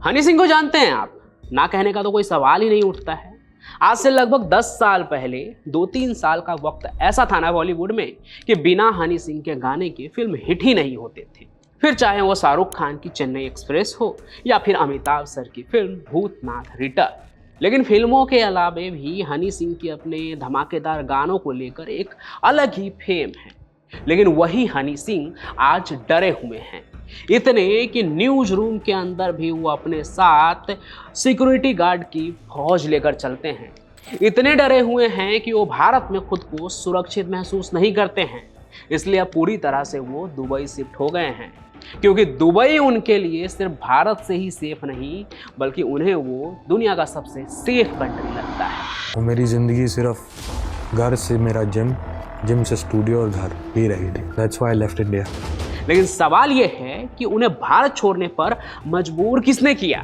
हनी सिंह को जानते हैं आप? ना कहने का तो कोई सवाल ही नहीं उठता है। आज से लगभग 10 साल पहले 2-3 साल का वक्त ऐसा था ना बॉलीवुड में कि बिना हनी सिंह के गाने के फिल्म हिट ही नहीं होते थे। फिर चाहे वो शाहरुख खान की चेन्नई एक्सप्रेस हो या फिर अमिताभ सर की फिल्म भूतनाथ रिटर्न। लेकिन फिल्मों के अलावे भी हनी सिंह के अपने धमाकेदार गानों को लेकर एक अलग ही फेम है। लेकिन वही हनी सिंह आज डरे हुए हैं, इतने कि न्यूज रूम के अंदर भी वो अपने साथ सिक्योरिटी गार्ड की फौज लेकर चलते हैं। इतने डरे हुए हैं कि वो भारत में खुद को सुरक्षित महसूस नहीं करते हैं। इसलिए अब पूरी तरह से वो दुबई शिफ्ट हो गए हैं, क्योंकि दुबई उनके लिए सिर्फ भारत से ही सेफ नहीं बल्कि उन्हें वो दुनिया का सबसे सेफ कंट्री लगता है। मेरी ज़िंदगी सिर्फ घर से मेरा जिम से स्टूडियो और घर ही रही थी। That's why I left India. लेकिन सवाल यह है कि उन्हें भारत छोड़ने पर मजबूर किसने किया?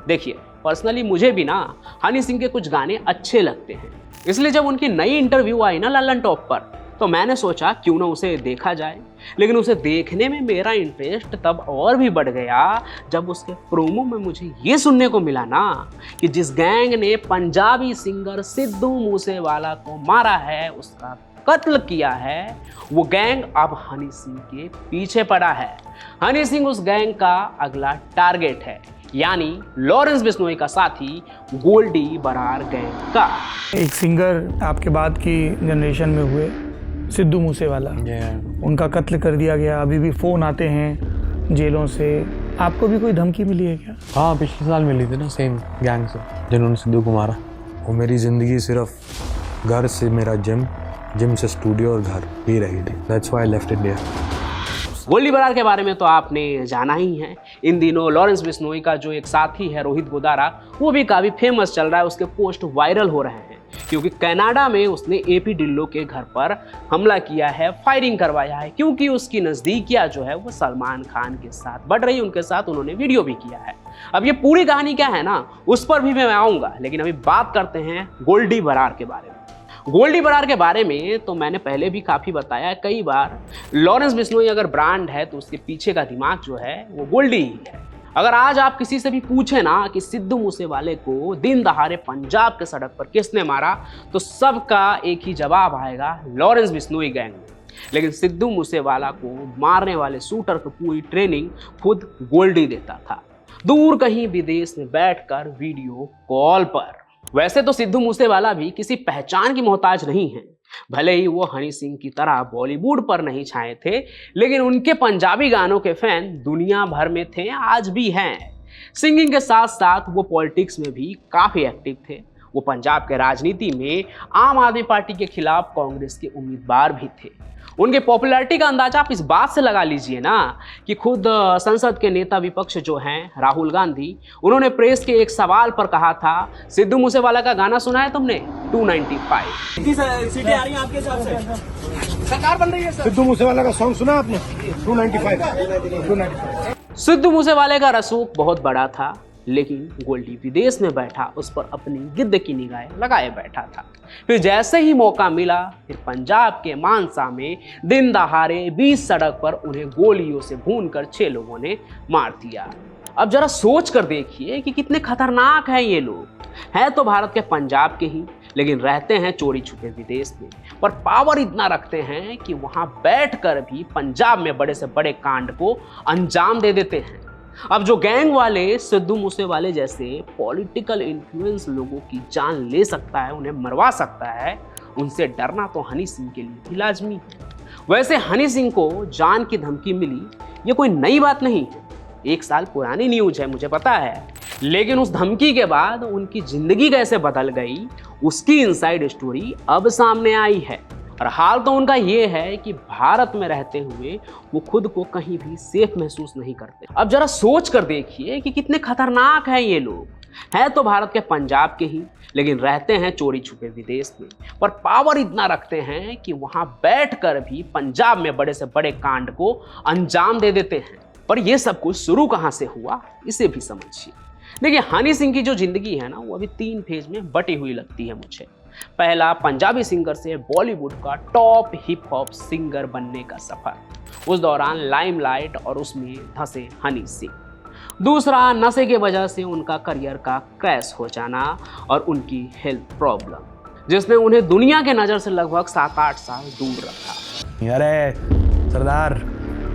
देखिए, पर्सनली मुझे भी ना हनी सिंह के कुछ गाने अच्छे लगते हैं। इसलिए जब उनकी नई इंटरव्यू आई ना लल्लन टॉप पर, तो मैंने सोचा क्यों ना उसे देखा जाए। लेकिन उसे देखने में मेरा इंटरेस्ट तब और भी बढ़ गया जब उसके प्रोमो में मुझे ये सुनने को मिला ना कि जिस गैंग ने पंजाबी सिंगर सिद्धू मूसेवाला को मारा है, उसका कत्ल किया है, वो गैंग अब हनी सिंह के पीछे पड़ा है। हनी सिंह उस गैंग का अगला टारगेट है, यानी लॉरेंस बिश्नोई का साथी गोल्डी बरार गैंग का। एक सिंगर आपके बाद की जनरेशन में हुए सिद्धू मूसेवाला, उनका कत्ल कर दिया गया। अभी भी फ़ोन आते हैं जेलों से। आपको भी कोई धमकी मिली है क्या? हाँ, पिछले साल मिली थी ना, सेम गैंग से जिन्होंने सिद्धू को मारा। वो मेरी ज़िंदगी सिर्फ घर से मेरा जिम से स्टूडियो और घर ही रही थी। That's why I left India. Goldy Brar के बारे में तो आपने जाना ही है। इन दिनों लॉरेंस बिश्नोई का जो एक साथी है रोहित गोदारा, वो भी काफ़ी फेमस चल रहा है। उसके पोस्ट वायरल हो रहे हैं क्योंकि कनाडा में उसने एपी डिल्लो के घर पर हमला किया है, फायरिंग करवाया है, क्योंकि उसकी नज़दीकियाँ जो है वो सलमान खान के साथ बढ़ रही, उनके साथ उन्होंने वीडियो भी किया है। अब ये पूरी कहानी क्या है ना, उस पर भी मैं आऊँगा, लेकिन अभी बात करते हैं गोल्डी बरार के बारे में। गोल्डी बरार के बारे में तो मैंने पहले भी काफ़ी बताया है कई बार। लॉरेंस बिश्नोई अगर ब्रांड है तो उसके पीछे का दिमाग जो है वो गोल्डी ही है। अगर आज आप किसी से भी पूछे ना कि सिद्धू मूसेवाले को दिन दहाड़े पंजाब के सड़क पर किसने मारा, तो सबका एक ही जवाब आएगा, लॉरेंस बिश्नोई गैंग ने। लेकिन सिद्धू मूसेवाला को मारने वाले शूटर की पूरी ट्रेनिंग खुद गोल्डी देता था, दूर कहीं विदेश में बैठकर वीडियो कॉल पर। वैसे तो सिद्धू मूसेवाला भी किसी पहचान की मोहताज नहीं है। भले ही वो हनी सिंह की तरह बॉलीवुड पर नहीं छाए थे, लेकिन उनके पंजाबी गानों के फैन दुनिया भर में थे, आज भी हैं। सिंगिंग के साथ साथ वो पॉलिटिक्स में भी काफ़ी एक्टिव थे। वो पंजाब के राजनीति में आम आदमी पार्टी के खिलाफ कांग्रेस के उम्मीदवार भी थे। उनके पॉपुलैरिटी का अंदाजा आप इस बात से लगा लीजिए ना कि खुद संसद के नेता विपक्ष जो हैं राहुल गांधी, उन्होंने प्रेस के एक सवाल पर कहा था, सिद्धू मूसेवाला का गाना सुना है तुमने 295? कितनी सीटें आ रही हैं आपके हिसाब से? सरकार बन रही है सर। सिद्धू मूसेवाला का सॉन्ग सुना आपने? 295। सिद्धू मूसेवाले का रसूख बहुत बड़ा था, लेकिन गोल्डी विदेश में बैठा उस पर अपनी गिद्ध की निगाहें लगाए बैठा था। फिर जैसे ही मौका मिला, फिर पंजाब के मानसा में दिन दहाड़े 20 सड़क पर उन्हें गोलियों से भूनकर 6 लोगों ने मार दिया। अब जरा सोच कर देखिए कि कितने खतरनाक हैं ये लोग। हैं तो भारत के पंजाब के ही, लेकिन रहते हैं चोरी छुपे विदेश में, पर पावर इतना रखते हैं कि वहां बैठकर भी पंजाब में बड़े से बड़े कांड को अंजाम दे देते हैं। अब जो गैंग वाले सिद्धू मूसेवाले जैसे पॉलिटिकल इन्फ्लुएंस लोगों की जान ले सकता है, उन्हें मरवा सकता है, उनसे डरना तो हनी सिंह के लिए भी लाजमी है। वैसे हनी सिंह को जान की धमकी मिली, ये कोई नई बात नहीं है, 1 साल पुरानी न्यूज है, मुझे पता है। लेकिन उस धमकी के बाद उनकी जिंदगी कैसे बदल गई, उसकी इनसाइड स्टोरी अब सामने आई है। और हाल तो उनका ये है कि भारत में रहते हुए वो खुद को कहीं भी सेफ महसूस नहीं करते। अब जरा सोच कर देखिए कि कितने खतरनाक हैं ये लोग। हैं तो भारत के पंजाब के ही, लेकिन रहते हैं चोरी छुपे विदेश में, पर पावर इतना रखते हैं कि वहां बैठकर भी पंजाब में बड़े से बड़े कांड को अंजाम दे देते हैं। पर यह सब कुछ शुरू कहां से हुआ, इसे भी समझिए। देखिए, हनी सिंह की जो जिंदगी है ना, वो अभी 3 फेज में बटी हुई लगती है मुझे। पहला, पंजाबी सिंगर से बॉलीवुड का टॉप हिप हॉप सिंगर बनने का सफर। उस दौरान लाइमलाइट और उसमें धंसे हनी सिंह। दूसरा, नशे की वजह से उनका करियर का क्रैश हो जाना और उनकी हेल्थ प्रॉब्लम, जिसने उन्हें दुनिया के नज़र से लगभग 7-8 साल दूर रखा। अरे सरदार,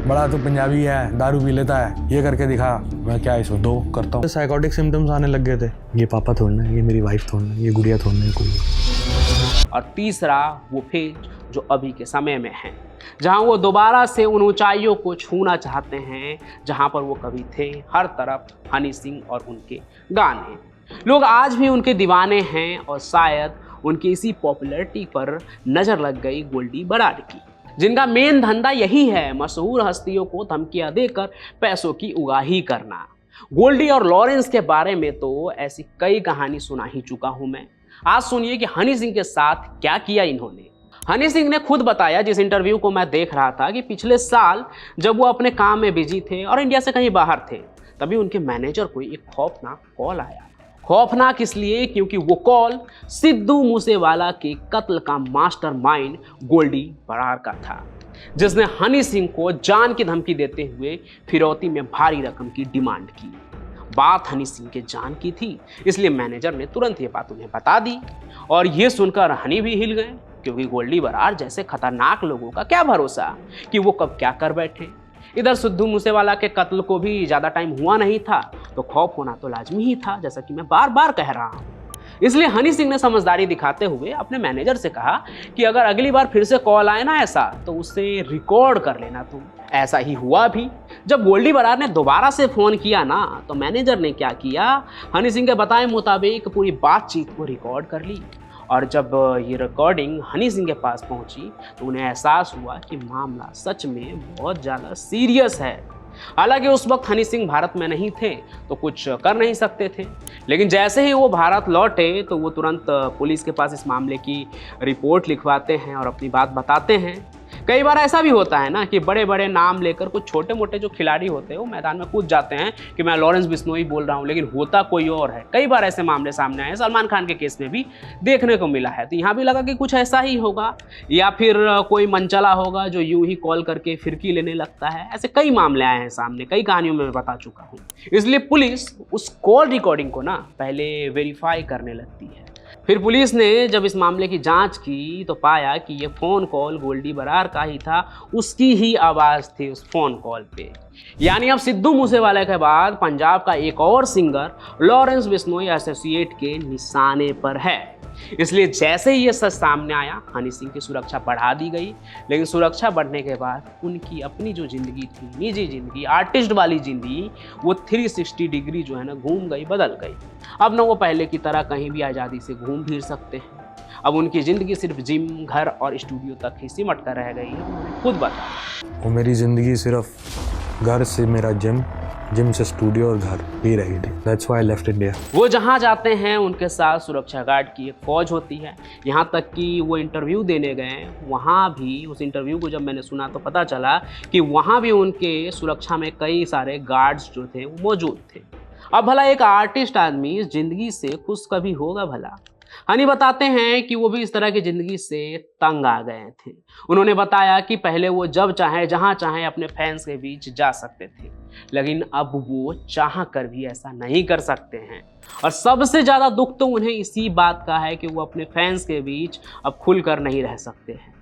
बड़ा तो पंजाबी है, दारू पी लेता है, ये करके दिखा। मैं क्या इसको दो करता हूँ। साइकोटिक सिम्टम्स आने लग गए थे। ये पापा थोड़ना है, ये मेरी वाइफ थोड़ना है, ये गुड़िया थोड़ना है कोई। और तीसरा, वो फेज जो अभी के समय में है, जहां वो दोबारा से उन ऊंचाइयों को छूना चाहते हैं जहां पर वो कभी थे। हर तरफ हनी सिंह और उनके गाने, लोग आज भी उनके दीवाने हैं और शायद उनकी इसी पॉपुलैरिटी पर नज़र लग गई गोल्डी बरार की, जिनका मेन धंधा यही है मशहूर हस्तियों को धमकियां देकर पैसों की उगाही करना। गोल्डी और लॉरेंस के बारे में तो ऐसी कई कहानी सुना ही चुका हूं मैं। आज सुनिए कि हनी सिंह के साथ क्या किया इन्होंने। हनी सिंह ने खुद बताया, जिस इंटरव्यू को मैं देख रहा था, कि पिछले साल जब वो अपने काम में बिजी थे और इंडिया से कहीं बाहर थे, तभी उनके मैनेजर को एक खौफनाक कॉल आया। खौफनाक इसलिए क्योंकि वो कॉल सिद्धू मूसेवाला के कत्ल का मास्टरमाइंड गोल्डी बरार का था, जिसने हनी सिंह को जान की धमकी देते हुए फिरौती में भारी रकम की डिमांड की। बात हनी सिंह के जान की थी, इसलिए मैनेजर ने तुरंत ये बात उन्हें बता दी और ये सुनकर हनी भी हिल गए, क्योंकि गोल्डी बरार जैसे खतरनाक लोगों का क्या भरोसा कि वो कब क्या कर बैठे। इधर सिद्धू मूसेवाला के कत्ल को भी ज़्यादा टाइम हुआ नहीं था, तो खौफ होना तो लाजमी ही था, जैसा कि मैं बार बार कह रहा हूँ। इसलिए हनी सिंह ने समझदारी दिखाते हुए अपने मैनेजर से कहा कि अगर अगली बार फिर से कॉल आए ना ऐसा, तो उससे रिकॉर्ड कर लेना तुम। ऐसा ही हुआ भी। जब गोल्डी बरार ने दोबारा से फ़ोन किया ना, तो मैनेजर ने क्या किया, हनी सिंह के बताए मुताबिक पूरी बातचीत को रिकॉर्ड कर ली। और जब ये रिकॉर्डिंग हनी सिंह के पास पहुंची, तो उन्हें एहसास हुआ कि मामला सच में बहुत ज़्यादा सीरियस है। हालांकि उस वक्त हनी सिंह भारत में नहीं थे, तो कुछ कर नहीं सकते थे, लेकिन जैसे ही वो भारत लौटे तो वो तुरंत पुलिस के पास इस मामले की रिपोर्ट लिखवाते हैं और अपनी बात बताते हैं। कई बार ऐसा भी होता है ना कि बड़े बड़े नाम लेकर कुछ छोटे मोटे जो खिलाड़ी होते हैं वो मैदान में कूद जाते हैं कि मैं लॉरेंस बिश्नोई बोल रहा हूँ, लेकिन होता कोई और है। कई बार ऐसे मामले सामने आए, सलमान खान के केस में भी देखने को मिला है। तो यहाँ भी लगा कि कुछ ऐसा ही होगा, या फिर कोई मनचला होगा जो यूं ही कॉल करके फिरकी लेने लगता है। ऐसे कई मामले आए हैं सामने, कई कहानियों में मैं बता चुका हूँ। इसलिए पुलिस उस कॉल रिकॉर्डिंग को ना पहले वेरीफाई करने लगती है। फिर पुलिस ने जब इस मामले की जांच की तो पाया कि ये फ़ोन कॉल गोल्डी बरार का ही था, उसकी ही आवाज़ थी उस फ़ोन कॉल पे। यानी अब सिद्धू मूसेवाला के बाद पंजाब का एक और सिंगर लॉरेंस बिश्नोई एसोसिएट के निशाने पर है। इसलिए जैसे ही ये सच सामने आया, हनी सिंह की सुरक्षा बढ़ा दी गई। लेकिन सुरक्षा बढ़ने के बाद उनकी अपनी जो ज़िंदगी थी, निजी ज़िंदगी, आर्टिस्ट वाली ज़िंदगी, वो 360 डिग्री जो है ना घूम गई, बदल गई। अब ना वो पहले की तरह कहीं भी आज़ादी से घूम फिर सकते हैं। अब उनकी ज़िंदगी सिर्फ जिम, घर और स्टूडियो तक ही सिमट कर रह गई है। उन्होंने खुद बताया, वो मेरी ज़िंदगी सिर्फ घर से मेरा जिम, जिम से स्टूडियो और घर ही रही थी। That's why I left India. वो जहाँ जाते हैं उनके साथ सुरक्षा गार्ड की एक फ़ौज होती है। यहाँ तक कि वो इंटरव्यू देने गए, वहाँ भी उस इंटरव्यू को जब मैंने सुना तो पता चला कि वहाँ भी उनके सुरक्षा में कई सारे गार्ड्स जो थे वो मौजूद थे। अब भला एक आर्टिस्ट आदमी इस ज़िंदगी से खुश कभी होगा भला? हनी बताते हैं कि वो भी इस तरह की ज़िंदगी से तंग आ गए थे। उन्होंने बताया कि पहले वो जब चाहे जहाँ चाहे अपने फैंस के बीच जा सकते थे, लेकिन अब वो चाह कर भी ऐसा नहीं कर सकते हैं। और सबसे ज़्यादा दुख तो उन्हें इसी बात का है कि वो अपने फैंस के बीच अब खुल कर नहीं रह सकते हैं।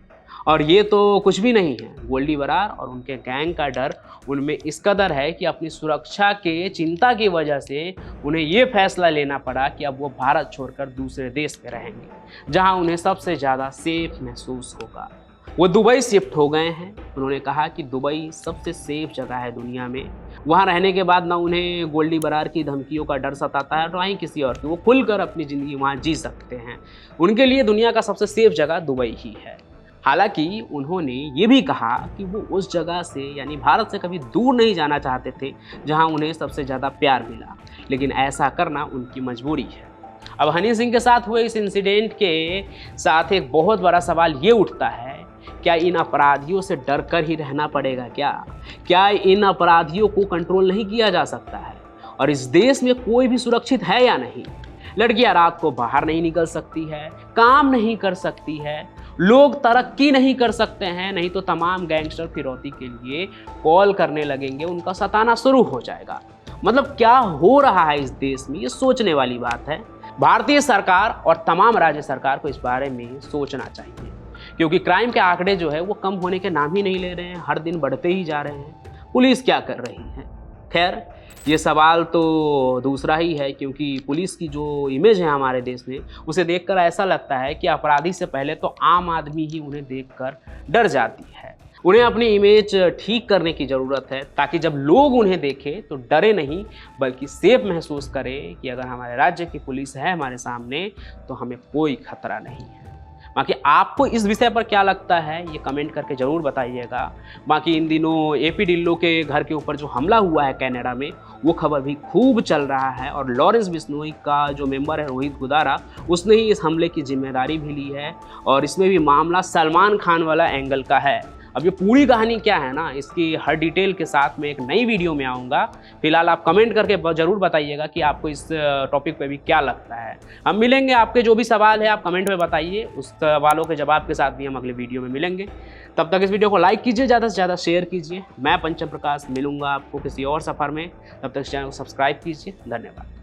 और ये तो कुछ भी नहीं है, गोल्डी बरार और उनके गैंग का डर उनमें इस कदर है कि अपनी सुरक्षा के चिंता की वजह से उन्हें ये फैसला लेना पड़ा कि अब वो भारत छोड़कर दूसरे देश में रहेंगे, जहां उन्हें सबसे ज़्यादा सेफ महसूस होगा। वो दुबई शिफ्ट हो गए हैं। उन्होंने कहा कि दुबई सबसे सेफ जगह है दुनिया में। वहाँ रहने के बाद ना उन्हें गोल्डी बरार की धमकियों का डर सताता है, ना ही किसी और की। वो खुलकर अपनी ज़िंदगी वहाँ जी सकते हैं। उनके लिए दुनिया का सबसे सेफ जगह दुबई ही है। हालांकि उन्होंने ये भी कहा कि वो उस जगह से यानी भारत से कभी दूर नहीं जाना चाहते थे जहां उन्हें सबसे ज़्यादा प्यार मिला, लेकिन ऐसा करना उनकी मजबूरी है। अब हनी सिंह के साथ हुए इस इंसिडेंट के साथ एक बहुत बड़ा सवाल ये उठता है, क्या इन अपराधियों से डर कर ही रहना पड़ेगा? क्या इन अपराधियों को कंट्रोल नहीं किया जा सकता है? और इस देश में कोई भी सुरक्षित है या नहीं? लड़कियां रात को बाहर नहीं निकल सकती है, काम नहीं कर सकती है, लोग तरक्की नहीं कर सकते हैं, नहीं तो तमाम गैंगस्टर फिरौती के लिए कॉल करने लगेंगे, उनका सताना शुरू हो जाएगा। मतलब क्या हो रहा है इस देश में, ये सोचने वाली बात है। भारतीय सरकार और तमाम राज्य सरकार को इस बारे में सोचना चाहिए, क्योंकि क्राइम के आंकड़े जो है वो कम होने के नाम ही नहीं ले रहे हैं, हर दिन बढ़ते ही जा रहे हैं। पुलिस क्या कर रही है? खैर, ये सवाल तो दूसरा ही है, क्योंकि पुलिस की जो इमेज है हमारे देश में, उसे देखकर ऐसा लगता है कि अपराधी से पहले तो आम आदमी ही उन्हें देखकर डर जाती है। उन्हें अपनी इमेज ठीक करने की ज़रूरत है, ताकि जब लोग उन्हें देखें तो डरे नहीं, बल्कि सेफ महसूस करें कि अगर हमारे राज्य की पुलिस है हमारे सामने तो हमें कोई खतरा नहीं है। बाकी आपको इस विषय पर क्या लगता है, ये कमेंट करके ज़रूर बताइएगा। बाकी इन दिनों एपी ढिल्लो के घर के ऊपर जो हमला हुआ है कनाडा में, वो खबर भी खूब चल रहा है, और लॉरेंस बिश्नोई का जो मेंबर है रोहित गुदारा, उसने ही इस हमले की जिम्मेदारी भी ली है, और इसमें भी मामला सलमान खान वाला एंगल का है। अब ये पूरी कहानी क्या है ना, इसकी हर डिटेल के साथ मैं एक नई वीडियो में आऊँगा। फिलहाल आप कमेंट करके ज़रूर बताइएगा कि आपको इस टॉपिक पे भी क्या लगता है। हम मिलेंगे, आपके जो भी सवाल है आप कमेंट में बताइए, उस सवालों के जवाब के साथ भी हम अगले वीडियो में मिलेंगे। तब तक इस वीडियो को लाइक कीजिए, ज़्यादा से ज़्यादा शेयर कीजिए। मैं पंचम प्रकाश मिलूँगा आपको किसी और सफ़र में, तब तक इस चैनल को सब्सक्राइब कीजिए। धन्यवाद।